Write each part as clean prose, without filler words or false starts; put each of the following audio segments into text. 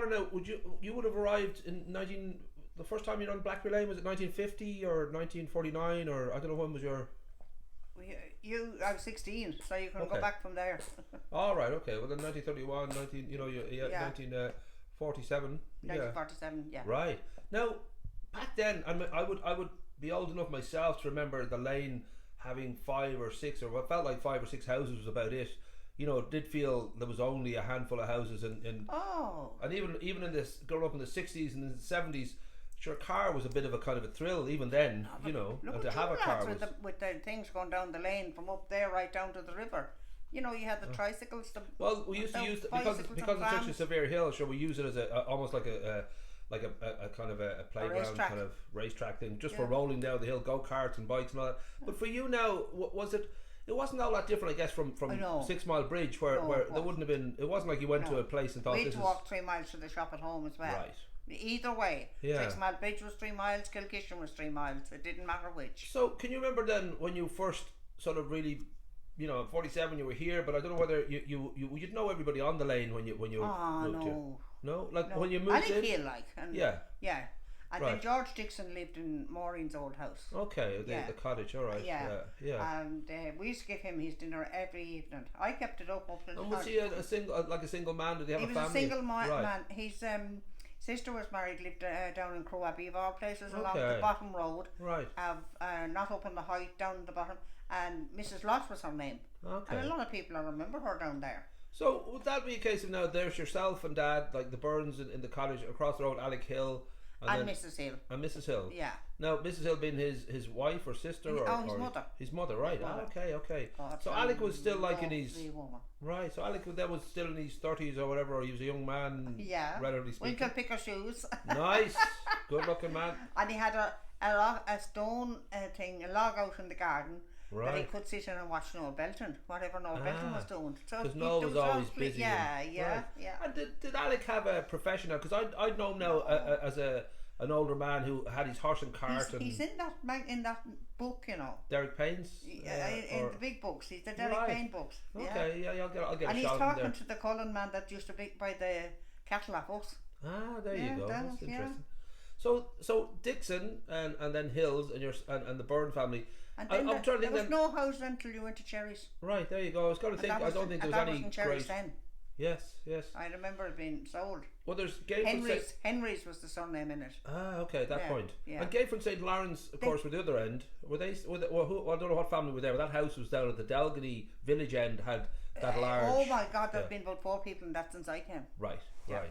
want to know, you would have arrived in the first time you were on Blackberry Lane, was it 1950 or 1949, or I don't know, when was your... I was 16, so you can Okay. go back from there. All right, okay. Well, then 1931, 1947. 1947, yeah. Right. Now, back then, I would be old enough myself to remember the lane having 5 or 6, or what felt like 5 or 6 houses was about it. You know, it did feel there was only a handful of houses, and even in this, growing up in the 60s and the 70s, sure, a car was a bit of a kind of a thrill even then, you know, and to have a car was... with the things going down the lane from up there right down to the river. You know, you had the tricycles. Well, we used to use because it's such a severe hill. Sure, we use it as almost like a kind of a playground kind of racetrack thing, just for rolling down the hill, go karts and bikes and all that. But for you now, was it? It wasn't all that different, I guess, from 6 Mile Bridge, where there wouldn't have been. It wasn't like you went to a place and thought we this had to walk 3 miles to the shop at home as well. Right. Either way, Yeah. 6 Mile Bridge was 3 miles, Kilkishen was 3 miles. It didn't matter which. So, can you remember then when you first sort of really, you know, 47 you were here, but I don't know whether you'd know everybody on the lane when you moved to. No, like when you moved in. Hill, like, and yeah. And then George Dixon lived in Maureen's old house. Okay, the cottage, all right. Yeah. And we used to give him his dinner every evening. I kept it up until... And was he a single man? Did he have a family? He was a single man. His sister was married, lived down in Crow Abbey, of all places, along the bottom road. Right. Not up in the height, down the bottom. And Mrs. Lott was her name. Okay. And a lot of people remember her down there. So would that be a case of now there's yourself and Dad, like the Byrnes in the cottage across the road, Alec Hill, and Mrs. Hill. And Mrs. Hill. Yeah. Now Mrs. Hill being his wife or sister his mother. His mother, right? His mother. Okay. So Alec was still like in his right. So Alec was still in his 30s or whatever, or he was a young man. Yeah. Relatively speaking. We could pick our shoes. Nice, good looking man. And he had a stone thing, a log out in the garden. Right. That he could sit in and watch Noel Belton, whatever Noel Belton was doing. Because Noel was always busy. Yeah. And did Alec have a profession now? Because I know him now as an older man who had his horse and cart. He's in that book, you know. Derek Payne's? In the big books. He's the Derek Payne books. Okay, I'll get and a he's shot talking there. to the Cullen man that used to be by the cattle at us. There you go. That's interesting. So Dixon and then Hills and the Byrne family. And then I'm trying to think. There was no house until you went to Cherries. Right, there you go. I was going to think. I don't think there was any Cherries then. Yes. I remember it being sold. Well, there's Henry's was the surname in it. Okay, at that point. Yeah. And Gay from St. Lawrence, of course, were the other end. Were they? I don't know what family were there, but that house was down at the Delgany village end. Had that large. Oh my God, there's been about 4 people in that since I came. Right. Yeah.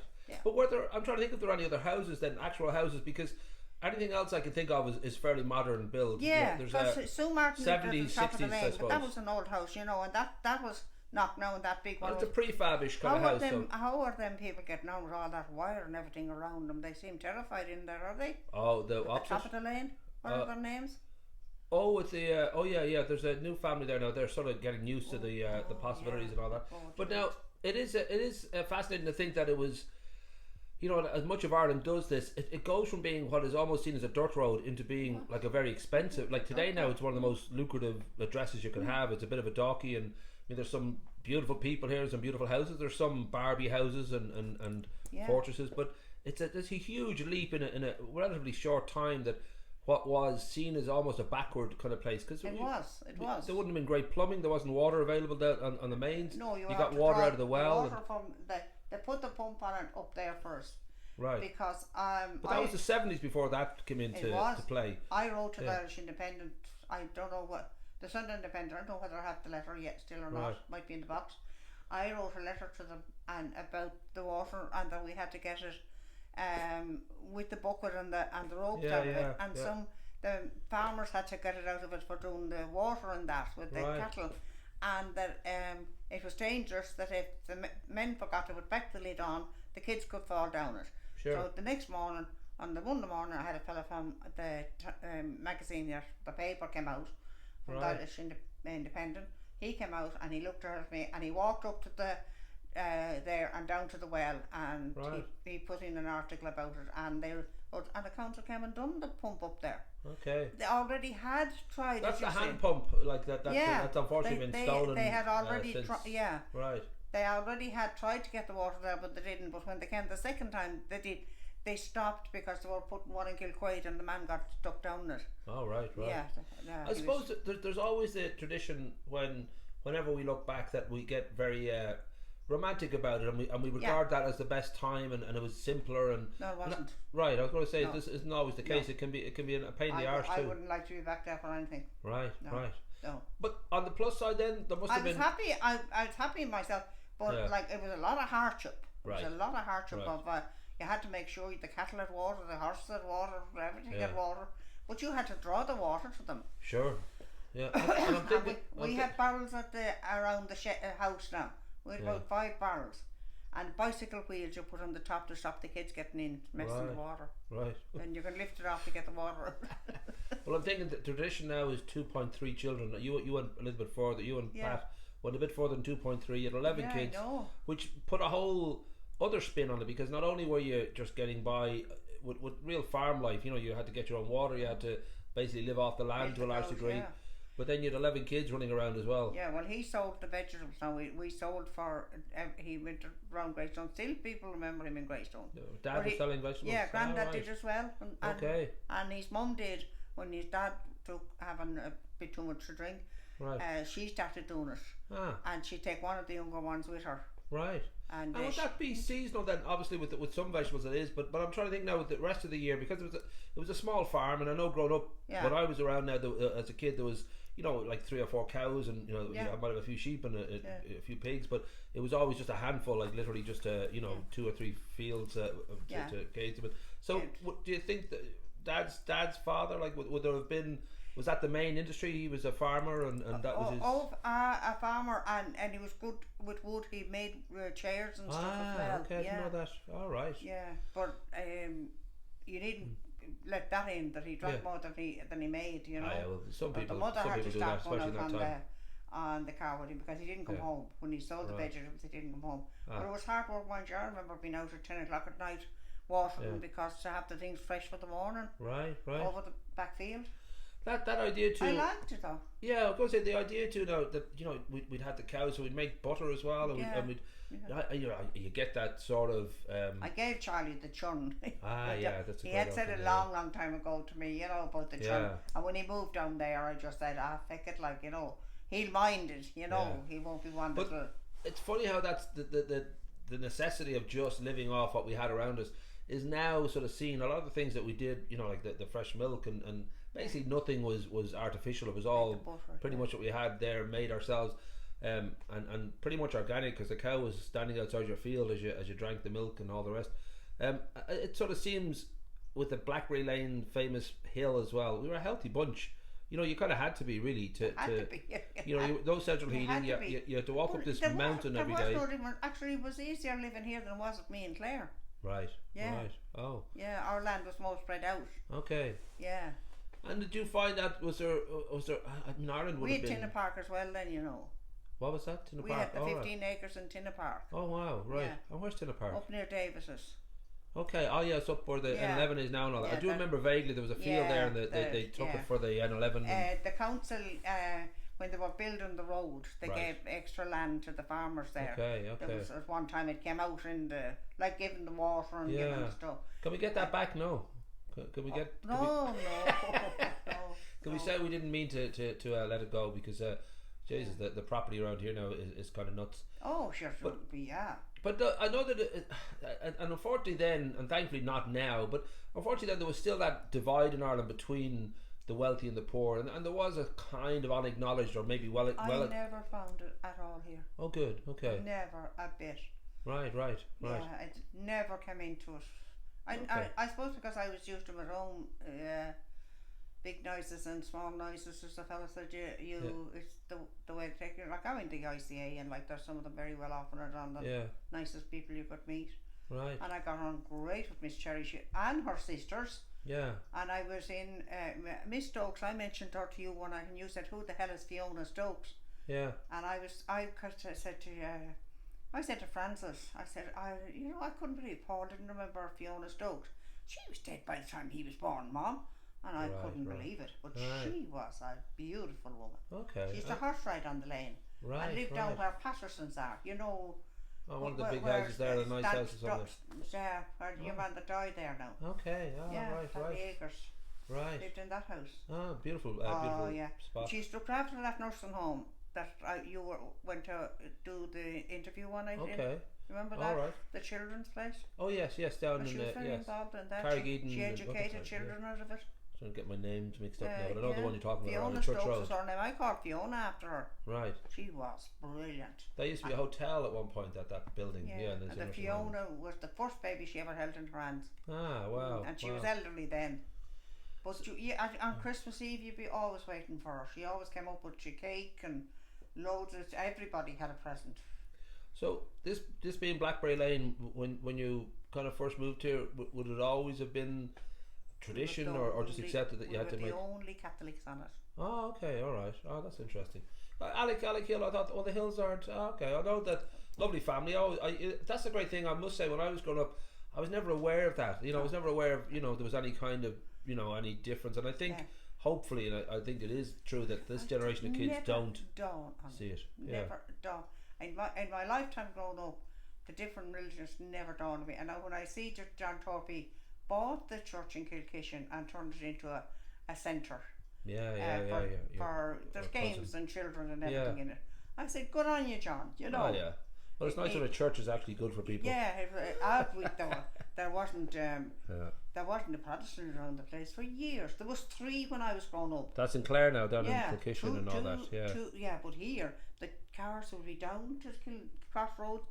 But were there? I'm trying to think if there are any other houses then, actual houses, because anything else I can think of is fairly modern build. Yeah, because Sue Martin lived at the top of the lane, I suppose. but that was an old house, you know, and that was knocked down, that big one. Well, it's a prefabish kind of house. How are them people getting on with all that wire and everything around them? They seem terrified in there, are they? Oh, the top of the lane? What are their names? Oh, it's the yeah. There's a new family there now. They're sort of getting used to the possibilities and all that. But now it is fascinating to think that it was. You know, as much of Ireland does this, it goes from being what is almost seen as a dirt road into being like a very expensive. Like today now, it's one of the most lucrative addresses you can have. It's a bit of a docky, and I mean, there's some beautiful people here, some beautiful houses. There's some Barbie houses and fortresses, but it's a huge leap in a relatively short time that what was seen as almost a backward kind of place. Because it was. There wouldn't have been great plumbing. There wasn't water available there on the mains. No, you got water out of the well. Water from they put the pump on it up there first. Right. Because but that was the 70s before that came into to play. I wrote to the Irish Independent. I don't know what the Sunday Independent. I don't know whether I have the letter yet still or not. Might be in the box. I wrote a letter to them and about the water and that we had to get it with the bucket and the rope down it, and the farmers had to get it out of it for doing the water and that with the cattle, and that it was dangerous that if the men forgot to put back the lid on, the kids could fall down it. Sure. So the next morning, on the Monday morning, I had a fella from the magazine here, the paper came out from the Irish Independent. He came out and he looked at me and he walked up to the there and down to the well, and he put in an article about it, and the council came and done the pump up there. Okay. They already had tried. That's the hand pump, like that. That's unfortunately been stolen. They had already tried. Yeah. Right. They already had tried to get the water there, but they didn't. But when they came the second time, they did. They stopped because they were putting one in Kilquaid and the man got stuck down it. Oh, right. Yeah. I suppose there's always the tradition whenever we look back that we get very romantic about it, and we regard that as the best time, and it was simpler. And no, it wasn't. Right, I was going to say this isn't always the case. No. It can be a pain in the arse too. I wouldn't like to be back there for anything. Right, no. right. No. But on the plus side, then there must have been. I was happy myself, but like it was a lot of hardship. Right. It was a lot of hardship of. You had to make sure the cattle had water, the horses had water, everything had water. But you had to draw the water to them. Sure. Yeah. And I'm thinking, we had barrels around the house now. We had about 5 barrels. And bicycle wheels you put on the top to stop the kids getting in, messing the water. Right. And you can lift it off to get the water out. Well, I'm thinking the tradition now is 2.3 children. You went a little bit further. You and Pat went a bit further than 2.3. You had 11 kids. I know. Which put a whole other spin on it, because not only were you just getting by with real farm life, you had to get your own water, you had to basically live off the land to a large degree, but then you had 11 kids running around as well. Yeah, well, he sold the vegetables. Now we sold for he went around Greystone. Still people remember him in Greystone. Dad was selling vegetables? Yeah, Granddad did as well, and his mum did when his dad took having a bit too much to drink. Right. She started doing it, and she'd take one of the younger ones with her. Right. And would that be seasonal then? Obviously, with some vegetables it is, but I'm trying to think now with the rest of the year, because it was a small farm, and I know growing up when I was around now as a kid, there was like 3 or 4 cows, and I might have a few sheep and a few pigs, but it was always just a handful, like literally just 2 or 3 fields to gauge them. So do you think that Dad's father, like would there have been? Was that the main industry? He was a farmer, and that was his. A farmer, and he was good with wood. He made chairs and stuff as well. Okay, I didn't know that. All right. Yeah, but you needn't let that in that he drank more than he made. Well, some people. The mother had to do start that, going especially out on the car with him because he didn't come home when he sold the vegetables. He didn't come home, but it was hard work. I remember being out at 10 o'clock at night watering because to have the things fresh for the morning. Right. Over the back field. That idea too. I liked it though. Yeah, I was going to say the idea too. Now that we'd had the cows, so we'd make butter as well, and we'd you get that sort of. I gave Charlie the churn. That's. He had said a long time ago to me, about the churn, and when he moved down there, I just said, feck it, like he'll mind it, he won't be one. But it's funny how that's the necessity of just living off what we had around us is now sort of seen. A lot of the things that we did, like the fresh milk and basically nothing was artificial. It was all pretty much what we had there, made ourselves, and pretty much organic, because the cow was standing outside your field as you drank the milk and all the rest. It sort of seems with the Blackberry Lane famous hill as well, we were a healthy bunch. You kind of had to be really to those central heating. You had to walk up this mountain every day. Actually, it was easier living here than it was with me and Claire. Right. Yeah. Right. Oh. Yeah, our land was more spread out. Okay. Yeah. And did you find that was there? I mean, Ireland would have been. We had Tinna Park as well then, What was that? Tinna Park? We had the 15 acres in Tinna Park. Oh wow, right. Yeah. And where's Tinna Park? Up near Davis's. Okay. Oh yeah, it's up where the N11 is now and all that. I do remember vaguely there was a field there, and they took it for the N11. The council, when they were building the road, they gave extra land to the farmers there. Okay. There was at one time it came out in giving the water and giving the stuff. Can we get that back? No. Can we get? No. Can we say we didn't mean to let it go, because Jesus, the property around here now is kind of nuts. Oh sure, But I know that and unfortunately then, and thankfully not now, but unfortunately then there was still that divide in Ireland between the wealthy and the poor, and there was a kind of unacknowledged, or maybe I never found it at all here. Oh good, okay. Never a bit. Right. Yeah, it never came into it. I suppose because I was used to my own big noises and small noises, as the fellow said, it's the way to take it. Like I'm in the ICA, and there's some of them very well off and are on the nicest people you could meet. Right. And I got on great with Miss Cherry and her sisters. Yeah. And I was in Miss Stokes. I mentioned her to you one night, and you said, "Who the hell is Fiona Stokes?" Yeah. And I said to I said to Francis, I couldn't believe Paul didn't remember Fiona Stokes. She was dead by the time he was born, Mom. And I couldn't believe it. But she was a beautiful woman. Okay. She used to horse ride on the lane. Right. And live down where Patterson's are. You know. Oh, one of the big houses there, the nice houses on there. Yeah, where your man that died there now. Okay. Oh, yeah, right. Acres. Right. Lived in that house. Oh, beautiful. Oh, beautiful yeah. spot. She's looked after that nursing home that went to do the interview one night in. Okay. Remember All that? right. The children's place. Oh yes, down She in was very yes. involved in that. Carrigeeden She and educated other children out of it. Trying to get my names mixed up now, but I know the one you're talking about on Fiona the Church Stokes Road. was her name. I called Fiona after her. Right. She was brilliant. There used to be a hotel at one point at that building. Yeah, and the Fiona was the first baby she ever held in her hands. Ah, wow. And she was elderly then. But on Christmas Eve you'd be always waiting for her. She always came up with your cake and loads of, everybody had a present. So this being Blackberry Lane, when you kind of first moved here, would it always have been tradition or just accepted that you had to make? We were the only Catholics on it. Oh, okay, all right. Oh, that's interesting. Alec Hill, I thought, the Hills aren't. Oh, okay, I know that. Lovely family. That's a great thing. I must say, when I was growing up, I was never aware of that. I was never aware of there was any kind of any difference. And I think hopefully, and I think it is true that this generation of kids don't see it. Never dawn. In my lifetime growing up, the different religions never dawned on me. And now when I see John Torpey bought the church in Kilkishen and turned it into a centre. For there's games and children and everything in it. I said, good on you, John. Oh yeah. Well, it's nice when a church is actually good for people. Yeah, there wasn't a Protestant around the place for years. There was 3 when I was growing up. That's in Clare now, down in Kilkishen and all that. Yeah. But here the cars will be down to the crossroads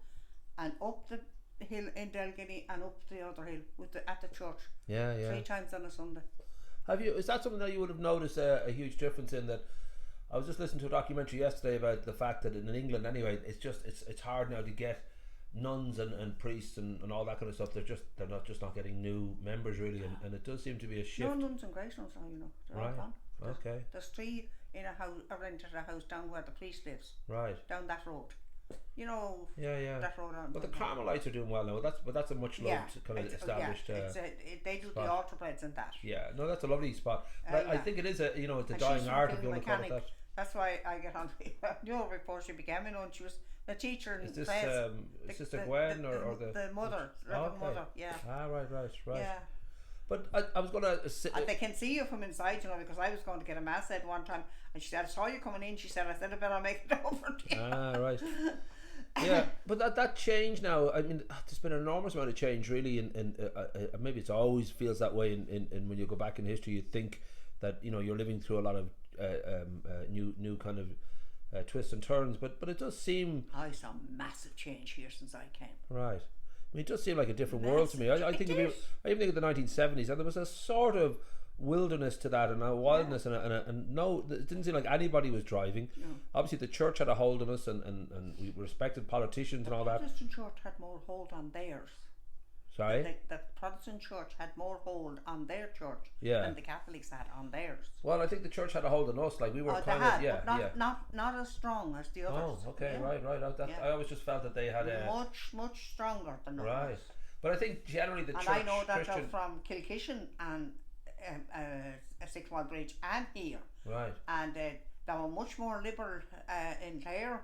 and up the hill in Delgany and up the other hill at the church. Yeah. 3 times on a Sunday. Is that something that you would have noticed a huge difference in? That I was just listening to a documentary yesterday about the fact that in England anyway, it's hard now to get nuns and priests and all that kind of stuff. They're not getting new members really, and it does seem to be a shift. No nuns and grace nuns now, they're all gone. Okay. There's 3 in a house, rented a house down where the priest lives. Right. Down that road. That road on. But the Carmelites are doing well now. That's a much loved kind of established. They do spot. the altar breads and that. Yeah, no, that's a lovely spot. I think it is it's a dying art if you want to call it that. That's why I get on. Before she became and she was the teacher. Is this Sister Gwen or the mother, Reverend Mother? Yeah. Ah, right. Yeah. But I was going to... And they can see you from inside, because I was going to get a mass at one time, and she said, I saw you coming in. She said, I better make it over to you. Ah, right. Yeah, but that change now, I mean, there's been an enormous amount of change really, and maybe it always feels that way in when you go back in history, you think that, you're living through a lot of new kind of twists and turns, but it does seem... I saw massive change here since I came. Right. I mean, it does seem like a different world to me. I think I even think of the 1970s, and there was a sort of wilderness to that, and a wildness, and no, it didn't seem like anybody was driving. No. Obviously, the church had a hold on us, and we respected politicians and all that. The Protestant church had more hold on theirs. Sorry? The Protestant church had more hold on their church than the Catholics had on theirs. Well, I think the church had a hold on us. Like we were not as strong as the others. Oh, okay, right. I always just felt that they had much stronger than others. Right, but I think generally the church. And I know that from Kilkishen and a 6 Mile Bridge and here. Right. And they were much more liberal in Clare.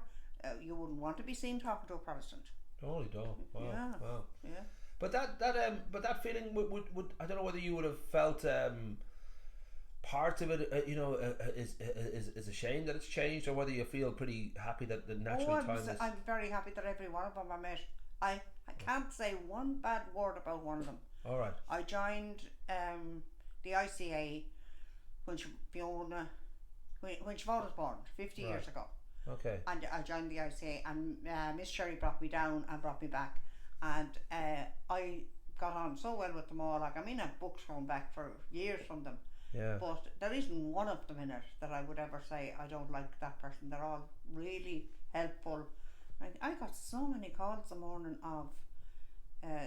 You wouldn't want to be seen talking to a Protestant. Holy dog! Wow. Yeah. But that feeling would I don't know whether you would have felt part of it is a shame that it's changed, or whether you feel pretty happy that the natural time is. I'm very happy that every one of them I met. I can't say one bad word about one of them. All right. I joined the ICA when Fiona was born 50 years ago. Okay. And I joined the ICA, and Miss Sherry brought me down and brought me back, and I got on so well with them all. Like, I mean, I've books going back for years from them. Yeah. But there isn't one of them in it that I would ever say I don't like that person. They're all really helpful. I got so many calls the morning of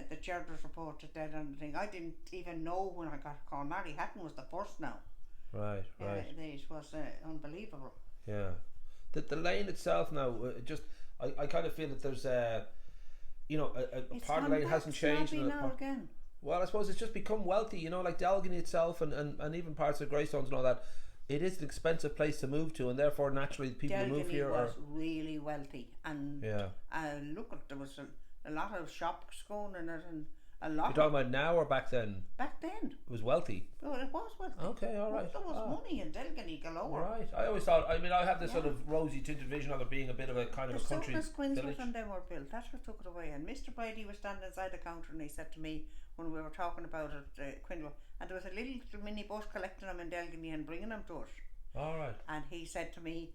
the Gerber's reported dead and thing. I didn't even know when I got a call. Mary Hatton was the first now. Right. It was unbelievable. Yeah. The lane itself now, I kind of feel that there's a part of the lane hasn't changed. Now again. Well, I suppose it's just become wealthy, like Delgany itself and even parts of Greystones and all that. it is an expensive place to move to, and therefore naturally the people who move here was really wealthy, and look, there was a lot of shops going in it, and a lot. You're talking about now or back then? Back then. It was wealthy. Oh, it was wealthy. Okay, all right. There was money in Delgany galore. Right. I always thought. I mean, I have this sort of rosy tinted vision of it being a bit of a kind of a country village. Queensland when they were built. That's what took it away. And Mr. Brady was standing inside the counter, and he said to me when we were talking about it, Quindle, and there was a little mini bus collecting them in Delgany and bringing them to us. All right. And he said to me,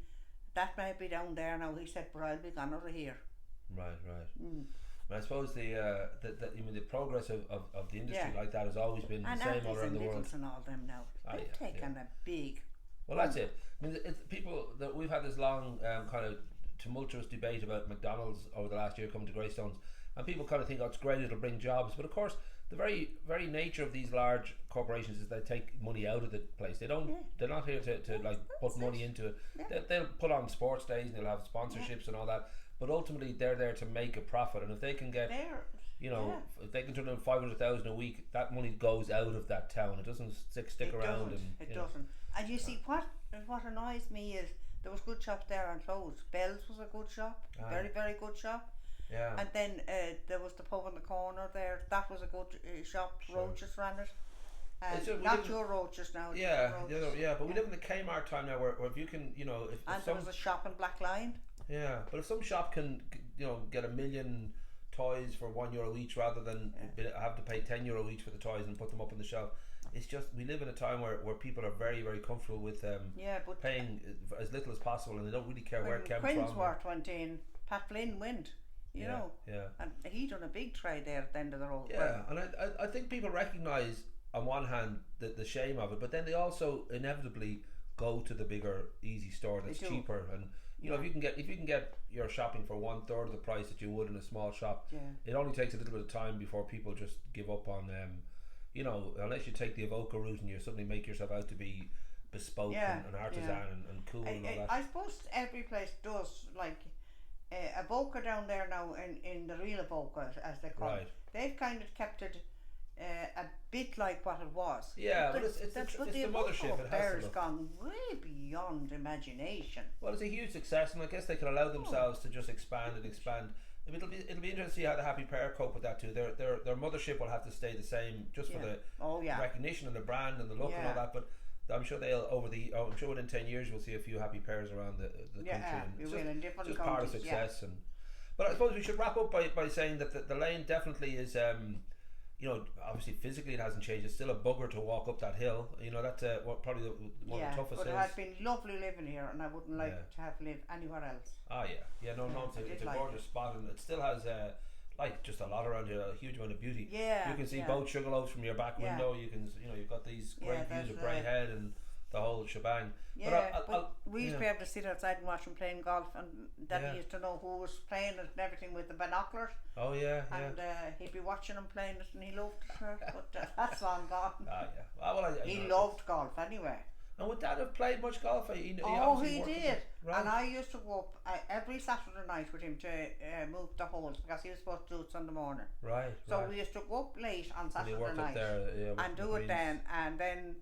"That may be down there now." He said, "But I'll be gone out of here." Right. But I suppose the progress of the industry like that has always been the same all around the world. And all them now, they've taken a big. Well, that's it. I mean, people that we've had this long kind of tumultuous debate about McDonald's over the last year coming to Greystones, and people kind of think, oh, it's great, it'll bring jobs, but of course the very nature of these large corporations is they take money out of the place. They don't. They're not here to like put money into it. They'll put on sports days and they'll have sponsorships and all that. But ultimately, they're there to make a profit, and if they can get, if they can turn in 500,000 a week, that money goes out of that town. It doesn't stick around. It doesn't. And you see, what annoys me is there was good shops there and closed. Bell's was a good shop, very very good shop. Yeah. And then there was the pub in the corner there. That was a good shop. Sure. Roaches ran it. Not your Roaches now. But we live in the Kmart time now, where if you can, if there was a shop in Black Line. Yeah, but if some shop can, get 1 million toys for €1 each rather than have to pay €10 each for the toys and put them up on the shelf, it's just we live in a time where people are very very comfortable with paying as little as possible, and they don't really care where it came from. Quinsworth went in, Pat Flynn went. You know, and he done a big trade there at the end of the road. Yeah, and I think people recognise on one hand the shame of it, but then they also inevitably go to the bigger easy store that's cheaper, and if you can get your shopping for 1/3 of the price that you would in a small shop, it only takes a little bit of time before people just give up on unless you take the Evoca route and you suddenly make yourself out to be bespoke and artisan and cool and all that. I suppose every place does, like Evoca down there now in the real Evoca as they call it. They've kind of kept it a bit like what it was. Yeah, but it's the mothership. It has gone way beyond imagination. Well, it's a huge success, and I guess they can allow themselves to just expand. It'll be interesting to see how the Happy Pair cope with that too. Their mothership will have to stay the same just for the recognition and the brand and the look and all that. But I'm sure I'm sure within 10 years we'll see a few Happy Pairs around the country. And in different just part of success. But I suppose we should wrap up by saying that the lane definitely is. Obviously physically it hasn't changed. It's still a bugger to walk up that hill. That's probably one of the toughest hills. But it has been lovely living here, and I wouldn't like to have lived anywhere else. It's a gorgeous spot, and it still has just a lot around here, a huge amount of beauty. You can see both Sugarloaves from your back window. You can you've got these great views of Bray Head and the whole shebang. But we used to be able to sit outside and watch them playing golf, and Daddy used to know who was playing it and everything with the binoculars. And he'd be watching them playing it, and he loved it. But that's long gone. He loved golf anyway. And would Dad have played much golf? He did. Right. And I used to go up every Saturday night with him to move the holes, because he was supposed to do it Sunday morning. So we used to go up late on Saturday night and do it then, and then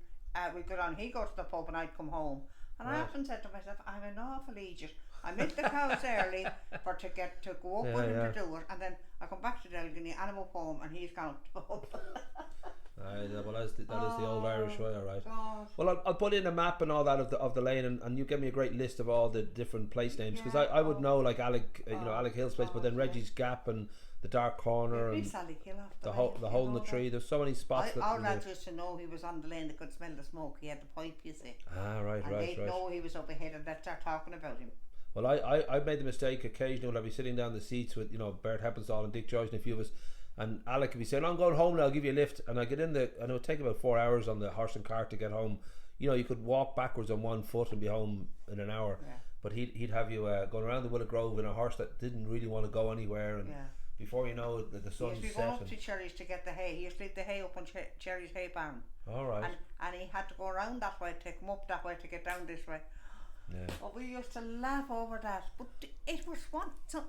we'd go down. He'd go to the pub and I'd come home. And I often said to myself, I'm an awful idiot. I milk the cows early to go up with him to do it, and then I come back to Delgany and I'm up home and he's gone up to the pub. That is the old Irish way, alright. Well, I'll put in a map and all that of the lane, and you give me a great list of all the different place names, because I would know like Alec Hill's place, but then Reggie's Gap and the Dark Corner and the hole in the tree. There's so many spots. Our lads used to know he was on the lane. They could smell the smoke. He had the pipe, you see. Right. They'd know he was up ahead, and they'd start talking about him. Well, I made the mistake occasionally when I'd be sitting down the seats with Bert Heppenstall and Dick Joyce and a few of us, and Alec would be saying, I'm going home now, I'll give you a lift, and I get in and it would take about 4 hours on the horse and cart to get home. You could walk backwards on one foot and be home in an hour, but he'd have you going around the Willow Grove in a horse that didn't really want to go anywhere, and before you know it, the sun's set. He used to go up to Cherry's to get the hay. He used to leave the hay up on Cherry's hay barn. All right. And he had to go around that way to come up that way to get down this way. Yeah. But we used to laugh over that. But it was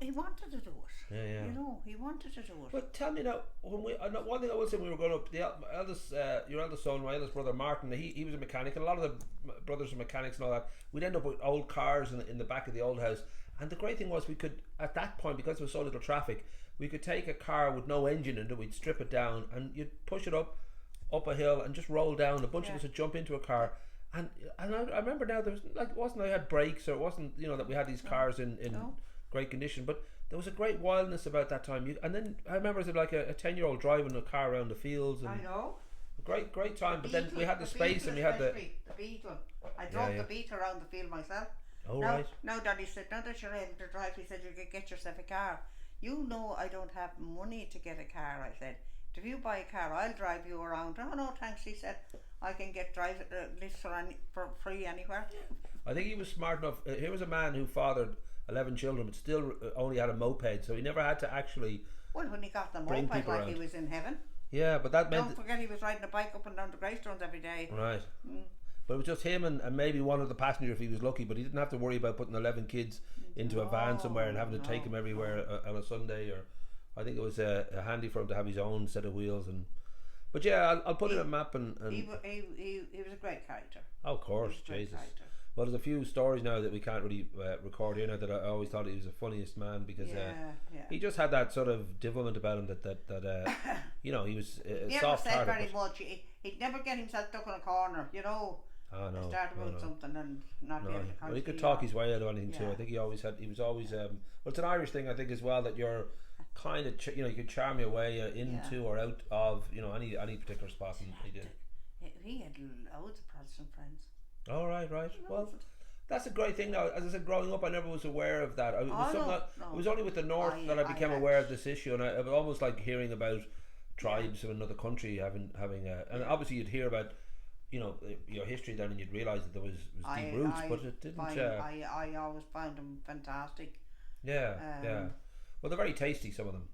he wanted to do it. Yeah. You know, he wanted to do it. But tell me now, when one thing I will say, when we were growing up, the eldest, your eldest son, my eldest brother Martin, he was a mechanic, and a lot of the brothers are mechanics and all that. We'd end up with old cars in the back of the old house, and the great thing was we could, at that point, because there was so little traffic, we could take a car with no engine in it, we'd strip it down, and you'd push it up a hill and just roll down. A bunch of us would jump into a car. And I remember now, there was it wasn't I had brakes, or it wasn't that we had these cars in great condition, but there was a great wildness about that time. And then I remember as like a 10-year-old driving a car around the fields, and I know, a great time. But then we had the space, and we had the Beetle. I drove the Beetle around the field myself. Oh now, right. Now Daddy said, now that you're able to drive, he said, you could get yourself a car. You know, I don't have money to get a car. I said, if you buy a car, I'll drive you around. Oh no, thanks. He said, I can get lifts for free anywhere. I think he was smart enough. Here was a man who fathered 11 children, but still only had a moped, so he never had to actually. Well, when he got the moped, like he was in heaven. Yeah, but that meant. Don't forget, he was riding a bike up and down the Greystones every day. Right. But it was just him and maybe one of the passengers if he was lucky, but he didn't have to worry about putting 11 kids into a van somewhere and having to take them everywhere on a Sunday. Or I think it was handy for him to have his own set of wheels. But yeah, I'll put in a map and he was a great character. Oh, of course, Jesus. Well, there's a few stories now that we can't really record here now that I always thought he was the funniest man because he just had that sort of devilment about him that he was he soft never said hearted. very much. He'd never get himself stuck in a corner, Oh no, start about something and not be able to well, he could talk his way out of anything too. I think he was always well, it's an Irish thing I think as well, that you're kind of you could charm your way into or out of any particular spot, and he did. He had loads of Protestant friends. Oh right. Well, that's a great thing now. As I said, growing up I never was aware of that. It was only with the North that I became aware of this issue, and I was almost like hearing about tribes of another country having and obviously you'd hear about your history then, and you'd realise that there was deep roots, but it didn't. I always found them fantastic. Yeah. Well, they're very tasty, some of them.